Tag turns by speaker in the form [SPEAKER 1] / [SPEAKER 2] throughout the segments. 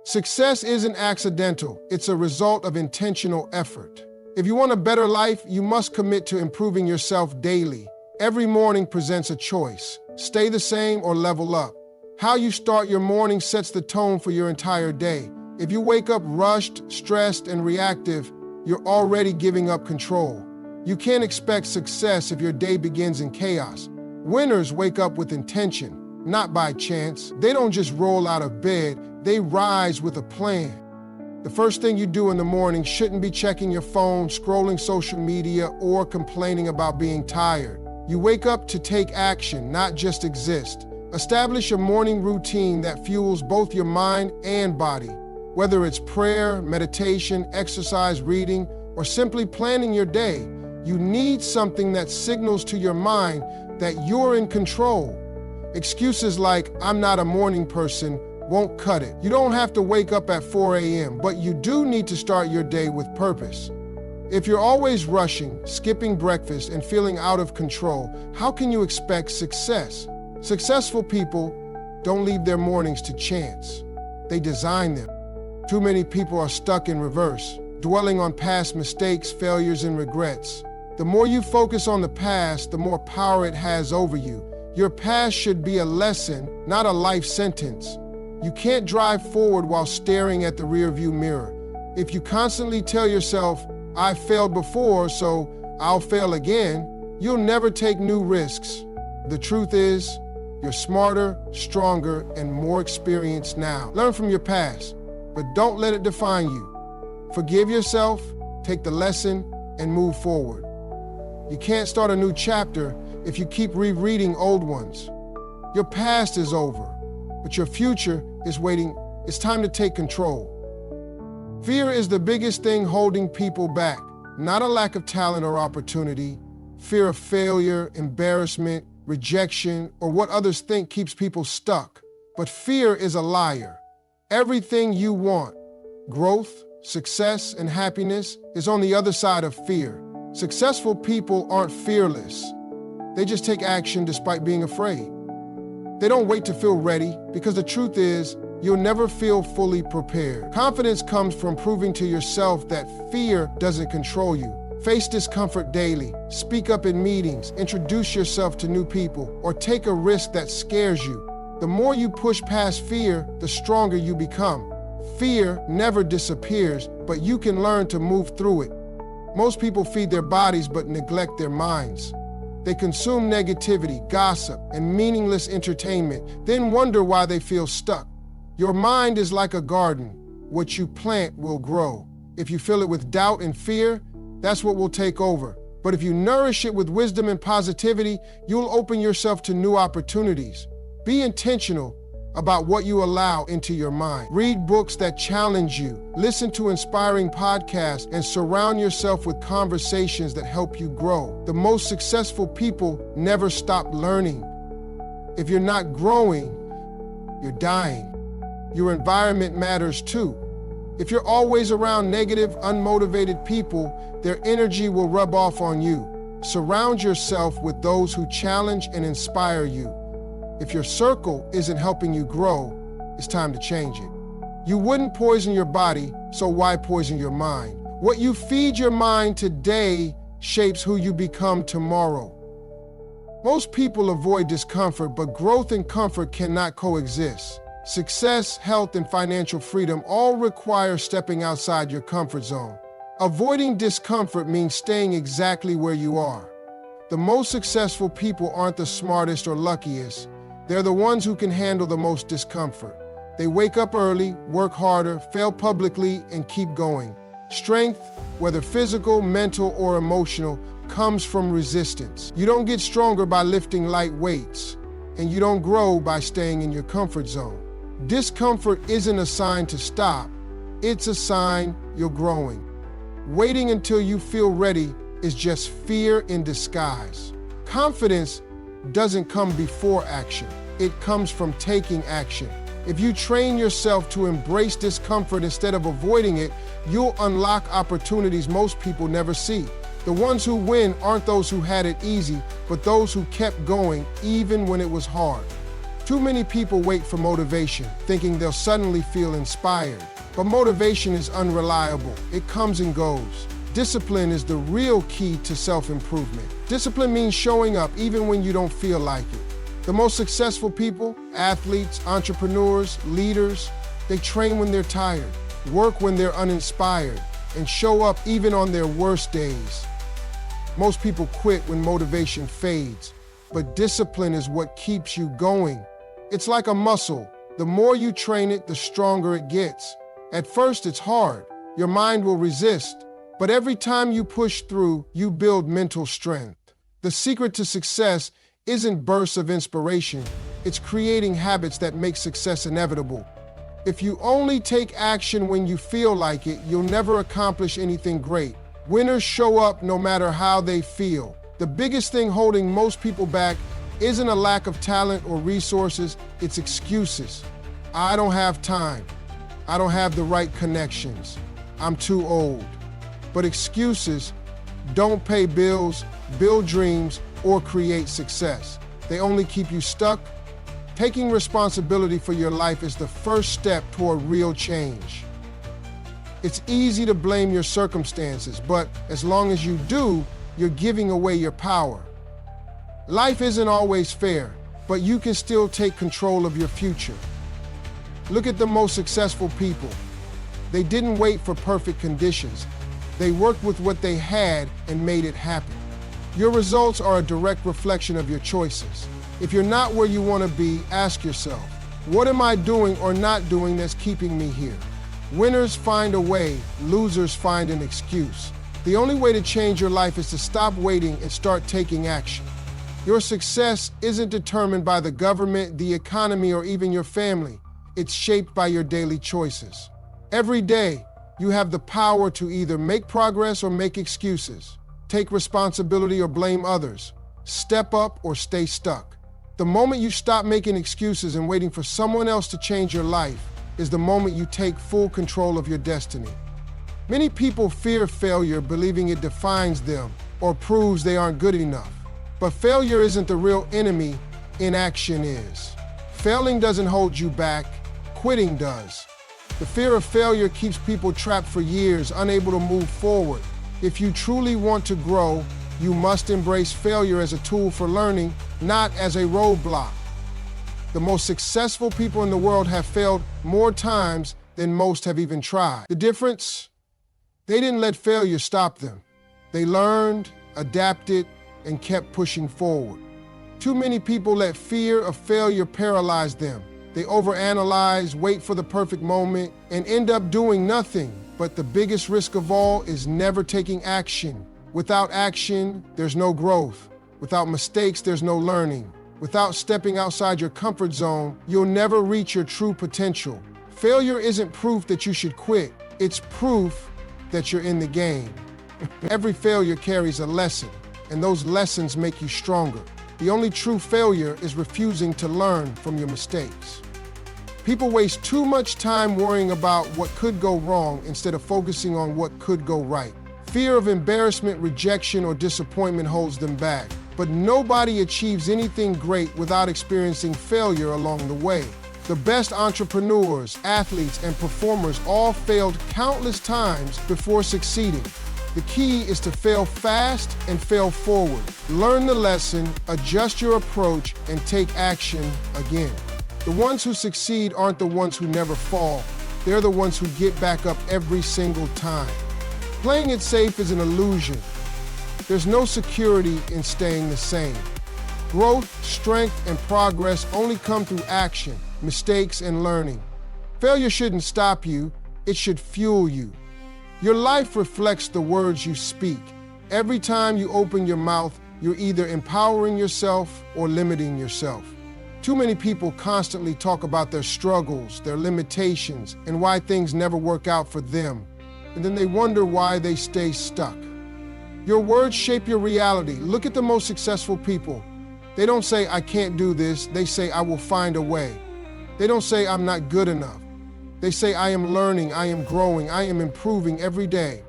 [SPEAKER 1] Success isn't accidental, it's a result of intentional effort. If you want a better life, you must commit to improving yourself daily. Every morning presents a choice. Stay the same or level up. How you start your morning sets the tone for your entire day. If you wake up rushed, stressed, and reactive, you're already giving up control. You can't expect success if your day begins in chaos. Winners wake up with intention, not by chance. They don't just roll out of bed, they rise with a plan. The first thing you do in the morning shouldn't be checking your phone, scrolling social media, or complaining about being tired. You wake up to take action, not just exist. Establish a morning routine that fuels both your mind and body. Whether it's prayer, meditation, exercise, reading, or simply planning your day, you need something that signals to your mind that you're in control. Excuses like, "I'm not a morning person," won't cut it. You don't have to wake up at 4 a.m., but you do need to start your day with purpose. If you're always rushing, skipping breakfast, and feeling out of control, how can you expect success? Successful people don't leave their mornings to chance. They design them. Too many people are stuck in reverse, dwelling on past mistakes, failures, and regrets. The more you focus on the past, the more power it has over you. Your past should be a lesson, not a life sentence. You can't drive forward while staring at the rearview mirror. If you constantly tell yourself, "I failed before, so I'll fail again," you'll never take new risks. The truth is, you're smarter, stronger, and more experienced now. Learn from your past, but don't let it define you. Forgive yourself, take the lesson, and move forward. You can't start a new chapter if you keep rereading old ones. Your past is over, but your future is waiting. It's time to take control. Fear is the biggest thing holding people back, not a lack of talent or opportunity. Fear of failure, embarrassment, rejection, or what others think keeps people stuck. But fear is a liar. Everything you want, growth, success, and happiness, is on the other side of fear. Successful people aren't fearless. They just take action despite being afraid. They don't wait to feel ready, because the truth is, you'll never feel fully prepared. Confidence comes from proving to yourself that fear doesn't control you. Face discomfort daily, speak up in meetings, introduce yourself to new people, or take a risk that scares you. The more you push past fear, the stronger you become. Fear never disappears, but you can learn to move through it. Most people feed their bodies but neglect their minds. They consume negativity, gossip, and meaningless entertainment, then wonder why they feel stuck. Your mind is like a garden. What you plant will grow. If you fill it with doubt and fear, that's what will take over. But if you nourish it with wisdom and positivity, you'll open yourself to new opportunities. Be intentional about what you allow into your mind. Read books that challenge you, listen to inspiring podcasts, and surround yourself with conversations that help you grow. The most successful people never stop learning. If you're not growing, you're dying. Your environment matters too. If you're always around negative, unmotivated people, their energy will rub off on you. Surround yourself with those who challenge and inspire you. If your circle isn't helping you grow, it's time to change it. You wouldn't poison your body, so why poison your mind? What you feed your mind today shapes who you become tomorrow. Most people avoid discomfort, but growth and comfort cannot coexist. Success, health, and financial freedom all require stepping outside your comfort zone. Avoiding discomfort means staying exactly where you are. The most successful people aren't the smartest or luckiest. They're the ones who can handle the most discomfort. They wake up early, work harder, fail publicly, and keep going. Strength, whether physical, mental, or emotional, comes from resistance. You don't get stronger by lifting light weights, and you don't grow by staying in your comfort zone. Discomfort isn't a sign to stop. It's a sign you're growing. Waiting until you feel ready is just fear in disguise. Confidence doesn't come before action. It comes from taking action. If you train yourself to embrace discomfort instead of avoiding it, you'll unlock opportunities most people never see. The ones who win aren't those who had it easy, but those who kept going even when it was hard. Too many people wait for motivation, thinking they'll suddenly feel inspired. But motivation is unreliable. It comes and goes. Discipline is the real key to self-improvement. Discipline means showing up even when you don't feel like it. The most successful people, athletes, entrepreneurs, leaders, they train when they're tired, work when they're uninspired, and show up even on their worst days. Most people quit when motivation fades, but discipline is what keeps you going. It's like a muscle. The more you train it, the stronger it gets. At first, it's hard. Your mind will resist. But every time you push through, you build mental strength. The secret to success isn't bursts of inspiration. It's creating habits that make success inevitable. If you only take action when you feel like it, you'll never accomplish anything great. Winners show up no matter how they feel. The biggest thing holding most people back isn't a lack of talent or resources, it's excuses. I don't have time. I don't have the right connections. I'm too old. But excuses don't pay bills, build dreams, or create success. They only keep you stuck. Taking responsibility for your life is the first step toward real change. It's easy to blame your circumstances, but as long as you do, you're giving away your power. Life isn't always fair, but you can still take control of your future. Look at the most successful people. They didn't wait for perfect conditions. They worked with what they had and made it happen. Your results are a direct reflection of your choices. If you're not where you want to be, ask yourself, what am I doing or not doing that's keeping me here? Winners find a way, losers find an excuse. The only way to change your life is to stop waiting and start taking action. Your success isn't determined by the government, the economy, or even your family. It's shaped by your daily choices. Every day, you have the power to either make progress or make excuses, take responsibility or blame others, step up or stay stuck. The moment you stop making excuses and waiting for someone else to change your life is the moment you take full control of your destiny. Many people fear failure, believing it defines them or proves they aren't good enough. But failure isn't the real enemy, inaction is. Failing doesn't hold you back, quitting does. The fear of failure keeps people trapped for years, unable to move forward. If you truly want to grow, you must embrace failure as a tool for learning, not as a roadblock. The most successful people in the world have failed more times than most have even tried. The difference? They didn't let failure stop them. They learned, adapted, and kept pushing forward. Too many people let fear of failure paralyze them. They overanalyze, wait for the perfect moment, and end up doing nothing. But the biggest risk of all is never taking action. Without action, there's no growth. Without mistakes, there's no learning. Without stepping outside your comfort zone, you'll never reach your true potential. Failure isn't proof that you should quit. It's proof that you're in the game. Every failure carries a lesson, and those lessons make you stronger. The only true failure is refusing to learn from your mistakes. People waste too much time worrying about what could go wrong instead of focusing on what could go right. Fear of embarrassment, rejection, or disappointment holds them back. But nobody achieves anything great without experiencing failure along the way. The best entrepreneurs, athletes, and performers all failed countless times before succeeding. The key is to fail fast and fail forward. Learn the lesson, adjust your approach, and take action again. The ones who succeed aren't the ones who never fall. They're the ones who get back up every single time. Playing it safe is an illusion. There's no security in staying the same. Growth, strength, and progress only come through action, mistakes, and learning. Failure shouldn't stop you, it should fuel you. Your life reflects the words you speak. Every time you open your mouth, you're either empowering yourself or limiting yourself. Too many people constantly talk about their struggles, their limitations, and why things never work out for them. And then they wonder why they stay stuck. Your words shape your reality. Look at the most successful people. They don't say, I can't do this. They say, I will find a way. They don't say, I'm not good enough. They say, I am learning, I am growing, I am improving every day.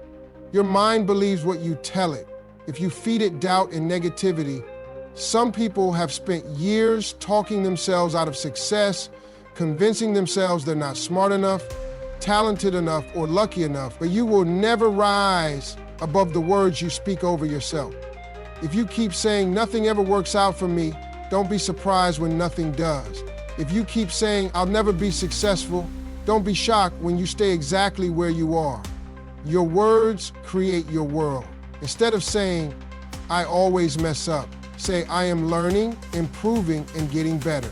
[SPEAKER 1] Your mind believes what you tell it. If you feed it doubt and negativity, Some people have spent years talking themselves out of success, convincing themselves they're not smart enough, talented enough, or lucky enough, but you will never rise above the words you speak over yourself. If you keep saying nothing ever works out for me, don't be surprised when nothing does. If you keep saying I'll never be successful, don't be shocked when you stay exactly where you are. Your words create your world. Instead of saying I always mess up, say I am learning, improving, and getting better.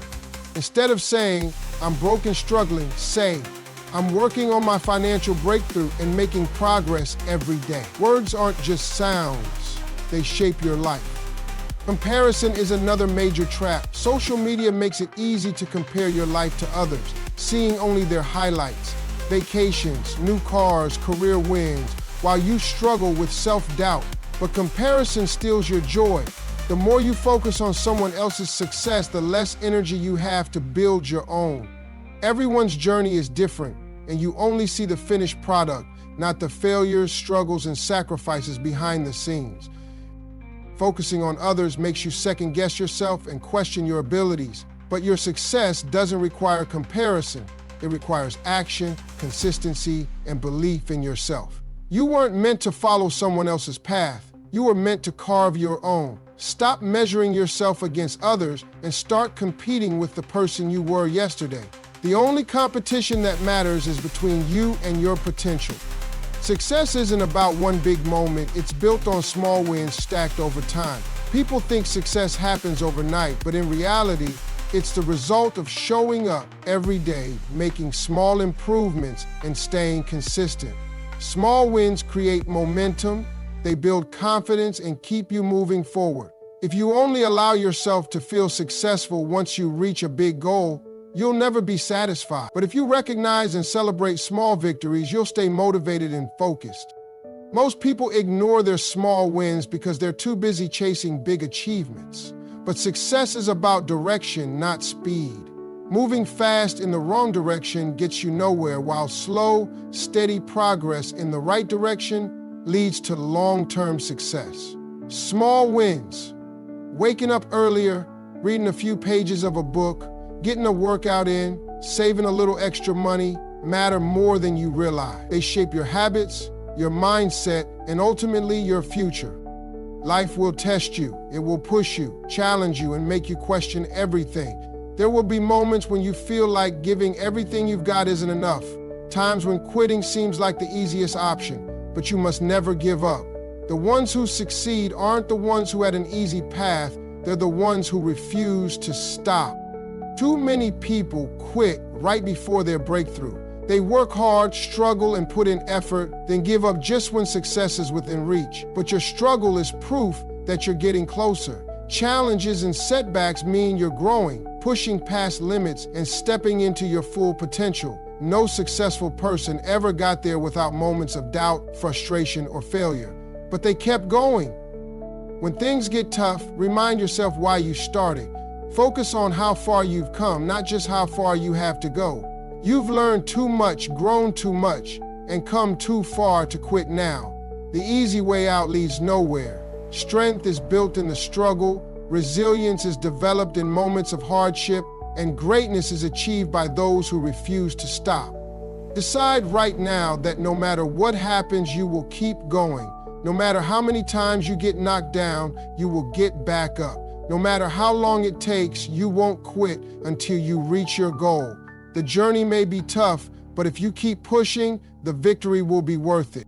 [SPEAKER 1] Instead of saying I'm broke and struggling, say I'm working on my financial breakthrough and making progress every day. Words aren't just sounds, they shape your life. Comparison is another major trap. Social media makes it easy to compare your life to others, seeing only their highlights, vacations, new cars, career wins, while you struggle with self-doubt. But comparison steals your joy. The more you focus on someone else's success, the less energy you have to build your own. Everyone's journey is different, and you only see the finished product, not the failures, struggles, and sacrifices behind the scenes. Focusing on others makes you second-guess yourself and question your abilities. But your success doesn't require comparison. It requires action, consistency, and belief in yourself. You weren't meant to follow someone else's path. You were meant to carve your own. Stop measuring yourself against others and start competing with the person you were yesterday. The only competition that matters is between you and your potential. Success isn't about one big moment, it's built on small wins stacked over time. People think success happens overnight, but in reality, it's the result of showing up every day, making small improvements, and staying consistent. Small wins create momentum, they build confidence, and keep you moving forward. If you only allow yourself to feel successful once you reach a big goal, you'll never be satisfied. But if you recognize and celebrate small victories, you'll stay motivated and focused. Most people ignore their small wins because they're too busy chasing big achievements. But success is about direction, not speed. Moving fast in the wrong direction gets you nowhere, while slow, steady progress in the right direction leads to long-term success. Small wins. Waking up earlier, reading a few pages of a book, getting a workout in, saving a little extra money matter more than you realize. They shape your habits, your mindset, and ultimately your future. Life will test you, it will push you, challenge you, and make you question everything. There will be moments when you feel like giving everything you've got isn't enough. Times when quitting seems like the easiest option, but you must never give up. The ones who succeed aren't the ones who had an easy path, they're the ones who refuse to stop. Too many people quit right before their breakthrough. They work hard, struggle, and put in effort, then give up just when success is within reach. But your struggle is proof that you're getting closer. Challenges and setbacks mean you're growing, pushing past limits, and stepping into your full potential. No successful person ever got there without moments of doubt, frustration, or failure. But they kept going. When things get tough, remind yourself why you started. Focus on how far you've come, not just how far you have to go. You've learned too much, grown too much, and come too far to quit now. The easy way out leads nowhere. Strength is built in the struggle, resilience is developed in moments of hardship, and greatness is achieved by those who refuse to stop. Decide right now that no matter what happens, you will keep going. No matter how many times you get knocked down, you will get back up. No matter how long it takes, you won't quit until you reach your goal. The journey may be tough, but if you keep pushing, the victory will be worth it.